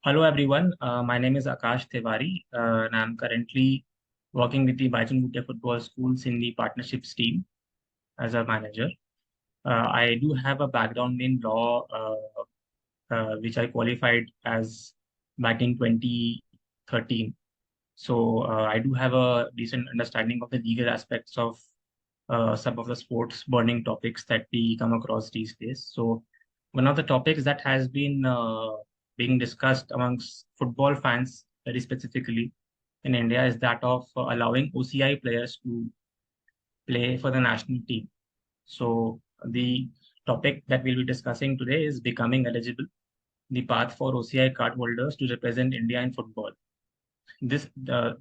Hello everyone, my name is Akash Tiwari and I'm currently working with the Baichung Bhutia Football Schools in the partnerships team as a manager. I do have a background in law, which I qualified as back in 2013. So I do have a decent understanding of the legal aspects of some of the sports burning topics that we come across these days. So one of the topics that has been being discussed amongst football fans very specifically in India is that of allowing OCI players to play for the national team. So the topic that we'll be discussing today is becoming eligible, the path for OCI card holders to represent India in football. This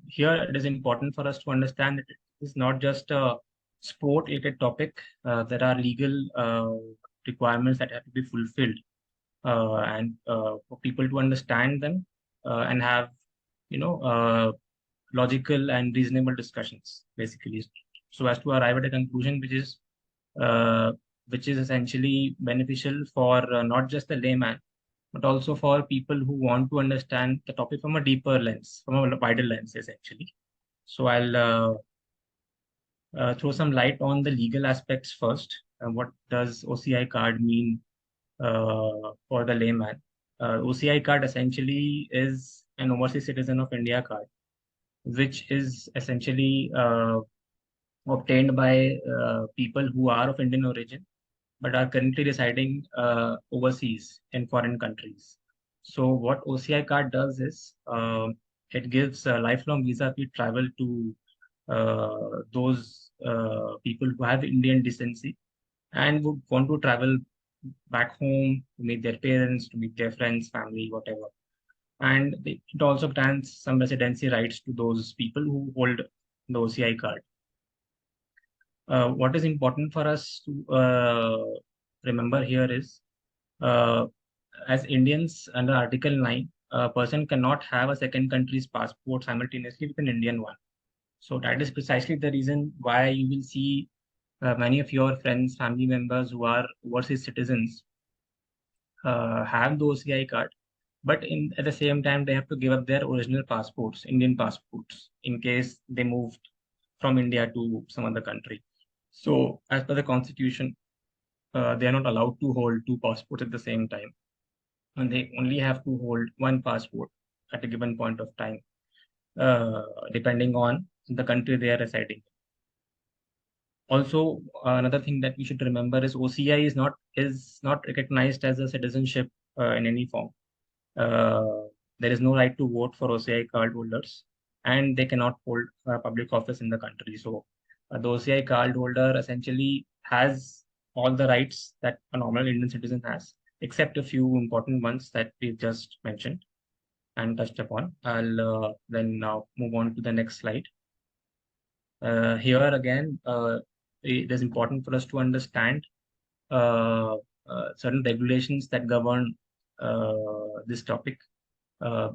here it is important for us to understand that it is not just a sport related topic. There are legal requirements that have to be fulfilled, and for people to understand them and have you know uh, logical and reasonable discussions basically, so as to arrive at a conclusion uh, which is essentially beneficial for not just the layman but also for people who want to understand the topic from a deeper lens, from a wider lens, essentially. So I'll throw some light on the legal aspects first. What does OCI card mean for the layman? OCI card essentially is an overseas citizen of India card, which is essentially obtained by people who are of Indian origin but are currently residing overseas in foreign countries. So what OCI card does is it gives a lifelong visa-free travel to those people who have Indian decency and would want to travel back home to meet their parents, to meet their friends, family, whatever. And it also grants some residency rights to those people who hold the OCI card. What is important for us to remember here is uh, as Indians under Article 9, a person cannot have a second country's passport simultaneously with an Indian one. So that is precisely the reason why you will see many of your friends, family members who are overseas citizens have the OCI card, but at the same time they have to give up their original passports, Indian passports, in case they moved from India to some other country. So as per the constitution, they are not allowed to hold two passports at the same time, and they only have to hold one passport at a given point of time, depending on the country they are residing. Also, another thing that we should remember is OCI is not recognized as a citizenship in any form. Uh, there is no right to vote for OCI card holders, and they cannot hold public office in the country. So, the OCI card holder essentially has all the rights that a normal Indian citizen has, except a few important ones that we've just mentioned and touched upon. I'll then now move on to the next slide. Here again, it is important for us to understand uh, certain regulations that govern this topic. Uh,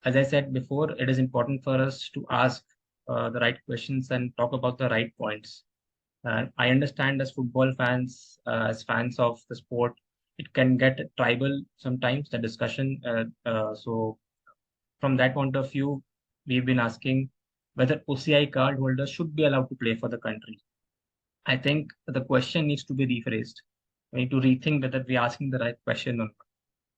as I said before, it is important for us to ask the right questions and talk about the right points. And I understand as football fans, as fans of the sport, it can get tribal sometimes, the discussion. So from that point of view, we've been asking whether OCI card holders should be allowed to play for the country. I think the question needs to be rephrased. We need to rethink whether we're asking the right question or not.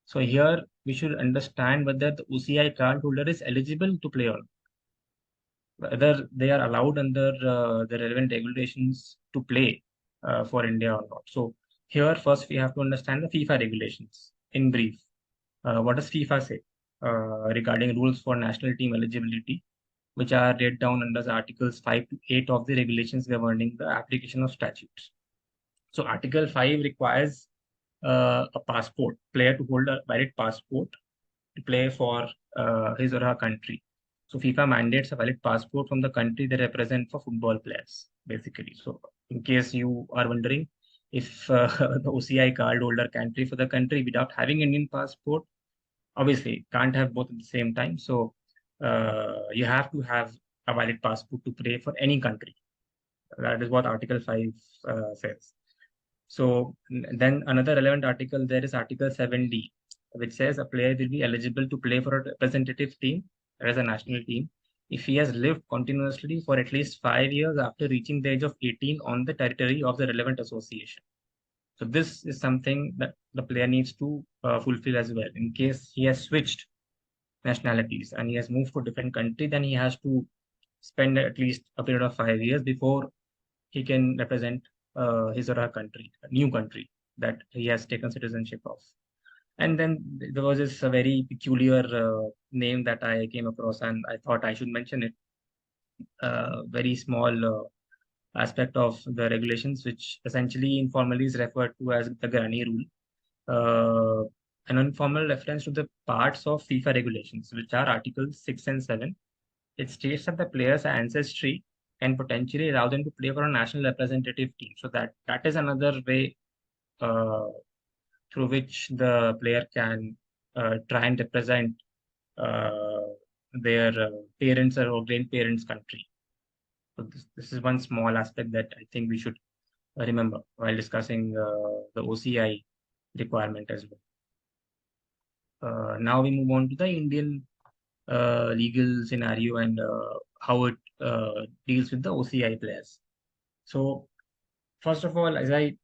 So here we should understand whether the OCI card holder is eligible to play or not, whether they are allowed under the relevant regulations to play for India or not. So here first we have to understand the FIFA regulations in brief. What does FIFA say regarding rules for national team eligibility, which are laid down under the Articles 5 to 8 of the regulations governing the application of statutes. So Article 5 requires a passport, player to hold a valid passport to play for his or her country. So FIFA mandates a valid passport from the country they represent for football players, basically. So in case you are wondering if the OCI card holder can play for the country without having Indian passport, obviously can't have both at the same time. So you have to have a valid passport to play for any country. That is what Article 5 says. So then another relevant article there is Article 7D, which says a player will be eligible to play for a representative team, that is a national team, if he has lived continuously for at least 5 years after reaching the age of 18 on the territory of the relevant association. So this is something that the player needs to fulfill as well. In case he has switched nationalities and he has moved to a different country, then he has to spend at least a period of 5 years before he can represent his or her country, a new country that he has taken citizenship of. And then there was this very peculiar name that I came across, and I thought I should mention it. Very small aspect of the regulations, which essentially informally is referred to as the Granny Rule. An informal reference to the parts of FIFA regulations, which are Articles 6 and 7. It states that the player's ancestry can potentially allow them to play for a national representative team. So that is another way uh, through which the player can try and represent uh, their parents or grandparents' country. So this is one small aspect that I think we should remember while discussing the OCI requirement as well. Now we move on to the Indian legal scenario and how it deals with the OCI players. So first of all, as I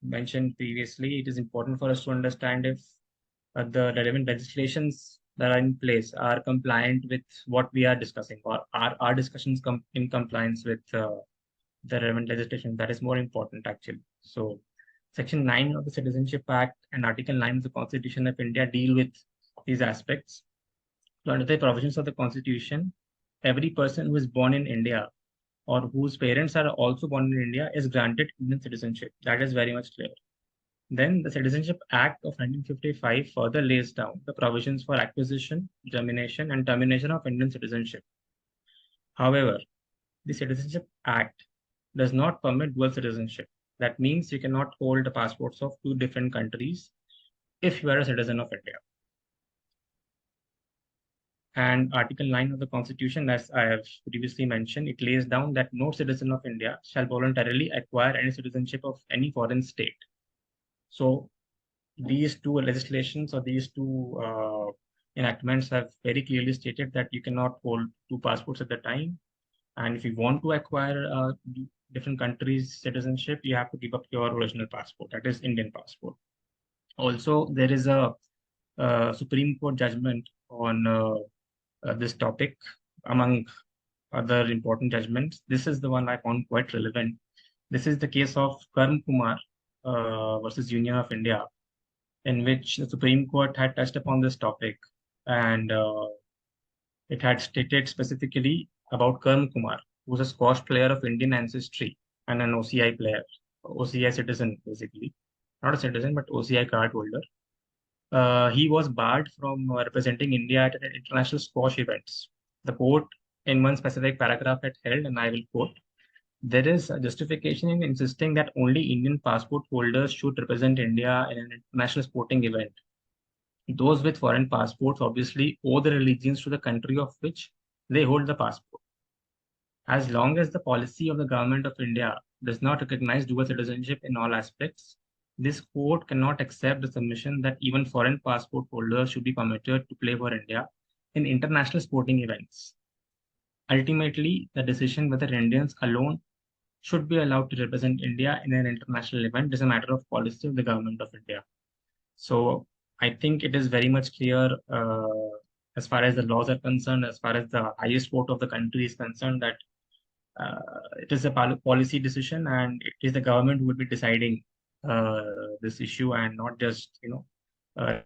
mentioned previously, it is important for us to understand if the relevant legislations that are in place are compliant with what we are discussing, or are our discussions in compliance with the relevant legislation. That is more important, actually. So, Section 9 of the Citizenship Act and Article 9 of the Constitution of India deal with these aspects. So, under the provisions of the Constitution, every person who is born in India or whose parents are also born in India is granted Indian citizenship. That is very much clear. Then the Citizenship Act of 1955 further lays down the provisions for acquisition, germination, and termination of Indian citizenship. However, the Citizenship Act does not permit dual citizenship. That means you cannot hold the passports of two different countries if you are a citizen of India. And Article 9 of the Constitution, as I have previously mentioned, it lays down that no citizen of India shall voluntarily acquire any citizenship of any foreign state. So these two legislations or these two enactments have very clearly stated that you cannot hold two passports at the time. And if you want to acquire different countries' citizenship, you have to give up your original passport, that is Indian passport. Also, there is a Supreme Court judgment on this topic, among other important judgments. This is the one I found quite relevant. This is the case of Karm Kumar versus Union of India, in which the Supreme Court had touched upon this topic, and it had stated specifically about Karm Kumar, who was a squash player of Indian ancestry and an OCI player, OCI citizen, basically. Not a citizen, but OCI card holder. He was barred from representing India at international squash events. The court, in one specific paragraph, had held, and I will quote, there is a justification in insisting that only Indian passport holders should represent India in an international sporting event. Those with foreign passports obviously owe their allegiance to the country of which they hold the passport. As long as the policy of the government of India does not recognize dual citizenship in all aspects, this court cannot accept the submission that even foreign passport holders should be permitted to play for India in international sporting events. Ultimately, the decision whether Indians alone should be allowed to represent India in an international event is a matter of policy of the government of India. So I think it is very much clear as far as the laws are concerned, as far as the highest court of the country is concerned, that it is a policy decision, and it is the government who would be deciding uh, this issue, and not just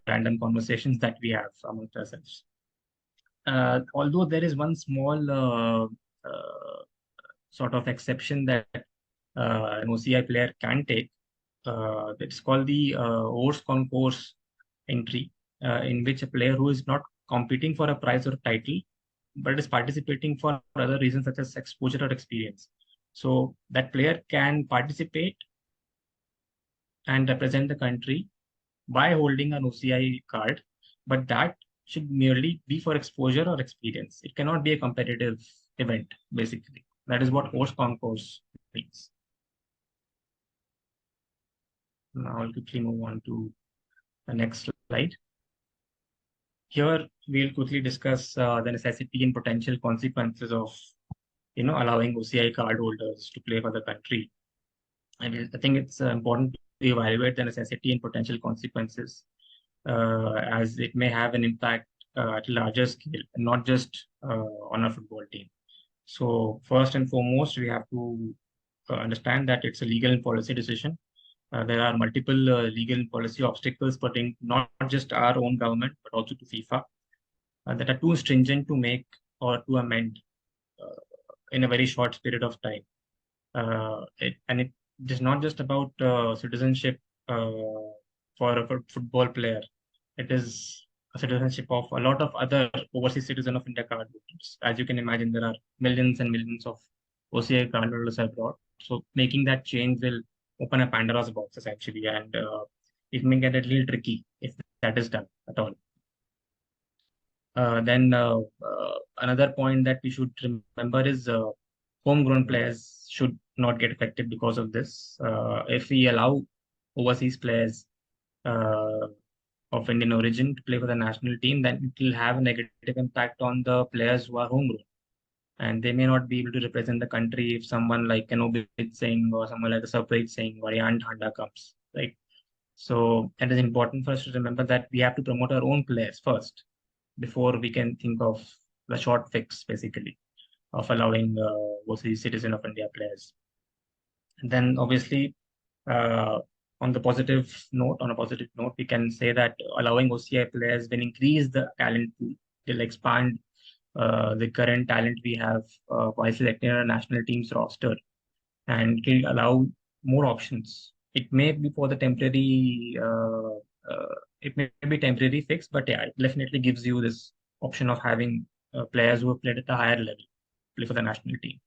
random conversations that we have amongst ourselves. Although there is one small sort of exception that an OCI player can take. It's called the hors concours entry, in which a player who is not competing for a prize or title, but is participating for other reasons such as exposure or experience. So that player can participate and represent the country by holding an OCI card, but that should merely be for exposure or experience. It cannot be a competitive event, basically. That is what hors concours means. Now I'll quickly move on to The next slide. Here, we'll quickly discuss the necessity and potential consequences of allowing OCI cardholders to play for the country. And I think it's important to evaluate the necessity and potential consequences, as it may have an impact at a larger scale, and not just on a football team. So first and foremost, we have to understand that it's a legal and policy decision. There are multiple legal and policy obstacles putting not just our own government, but also to FIFA, that are too stringent to make or to amend uh, in a very short period of time. It is not just about citizenship for a football player. It is a citizenship of a lot of other overseas citizen of India cardholders. As you can imagine, there are millions and millions of OCI cardholders abroad. So making that change will open a Pandora's box essentially, and it may get a little tricky if that is done at all. Then another point that we should remember is homegrown players should not get affected because of this. If we allow overseas players uh, of Indian origin to play for the national team, then it will have a negative impact on the players who are homegrown. And they may not be able to represent the country if someone like Obit Singh or someone like Sarpreet Singh or Yan Handa comes, right? So it is important for us to remember that we have to promote our own players first before we can think of the short fix, basically, of allowing overseas citizen of India players. And then obviously, uh, on a positive note, we can say that allowing OCI players will increase the talent pool. They'll expand the current talent we have while selecting a national team's roster, and it will allow more options. It may be for the temporary, it may be temporary fix, but yeah, it definitely gives you this option of having players who have played at a higher level play for the national team.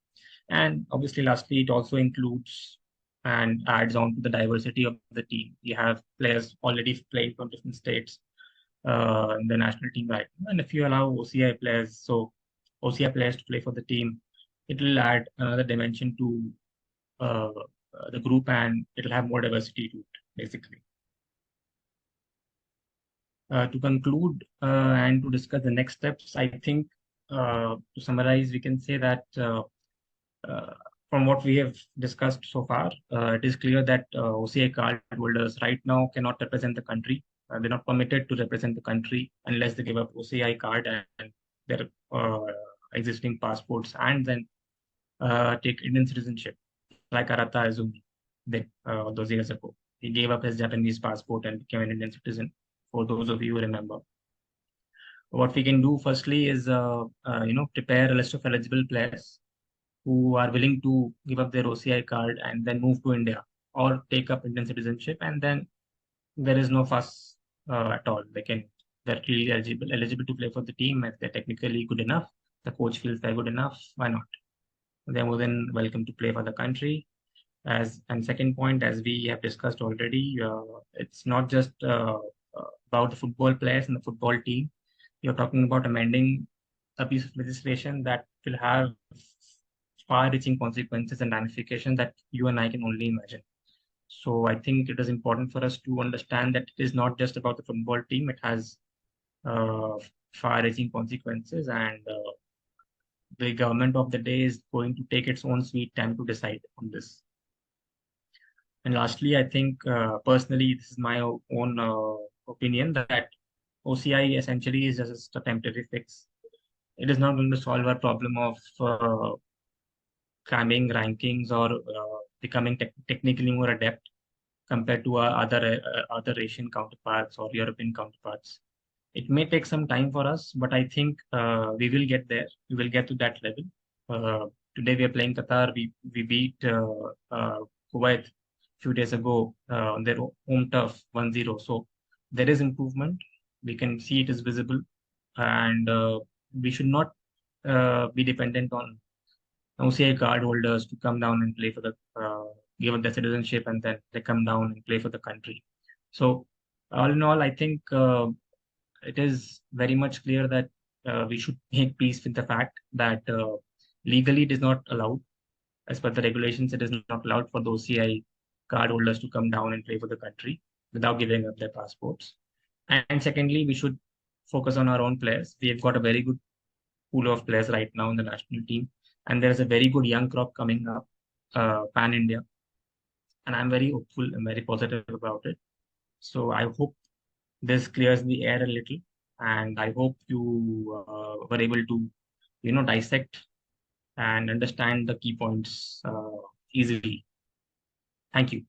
And obviously, lastly, it also includes and adds on to the diversity of the team. You have players already playing from different states in the national team right now. And if you allow OCI players to play for the team, it will add another dimension to the group, and it'll have more diversity to it, basically. To conclude and to discuss the next steps, I think to summarize, we can say that uh, from what we have discussed so far, it is clear that OCI card holders right now cannot represent the country. They're not permitted to represent the country unless they give up OCI card and their existing passports, and then take Indian citizenship, like Arata Azumi did those years ago. He gave up his Japanese passport and became an Indian citizen, for those of you who remember. What we can do firstly is, prepare a list of eligible players who are willing to give up their OCI card and then move to India or take up Indian citizenship, and then there is no fuss at all. They're really eligible to play for the team if they're technically good enough. The coach feels they're good enough. Why not? They're more than welcome to play for the country. And second point, as we have discussed already, it's not just about the football players and the football team. You're talking about amending a piece of legislation that will have far-reaching consequences and ramifications that you and I can only imagine. So I think it is important for us to understand that it is not just about the football team. It has uh, far-reaching consequences, and the government of the day is going to take its own sweet time to decide on this. And lastly, I think personally, this is my own opinion that OCI essentially is just a temporary fix. It is not going to solve our problem of cramming rankings or becoming technically more adept compared to our other Asian counterparts or European counterparts. It may take some time for us, but I think we will get there. We will get to that level. Today we are playing Qatar. We beat Kuwait a few days ago on their home turf 1-0. So there is improvement. We can see it is visible, and we should not be dependent on OCI card holders to come down and play for the give up their citizenship, and then they come down and play for the country. So all in all, I think it is very much clear that we should make peace with the fact that legally it is not allowed. As per the regulations, it is not allowed for the OCI card holders to come down and play for the country without giving up their passports. And secondly, we should focus on our own players. We have got a very good pool of players right now in the national team, and there is a very good young crop coming up, pan India, and I'm very hopeful and very positive about it. So I hope this clears the air a little, and I hope you were able to, dissect and understand the key points easily. Thank you.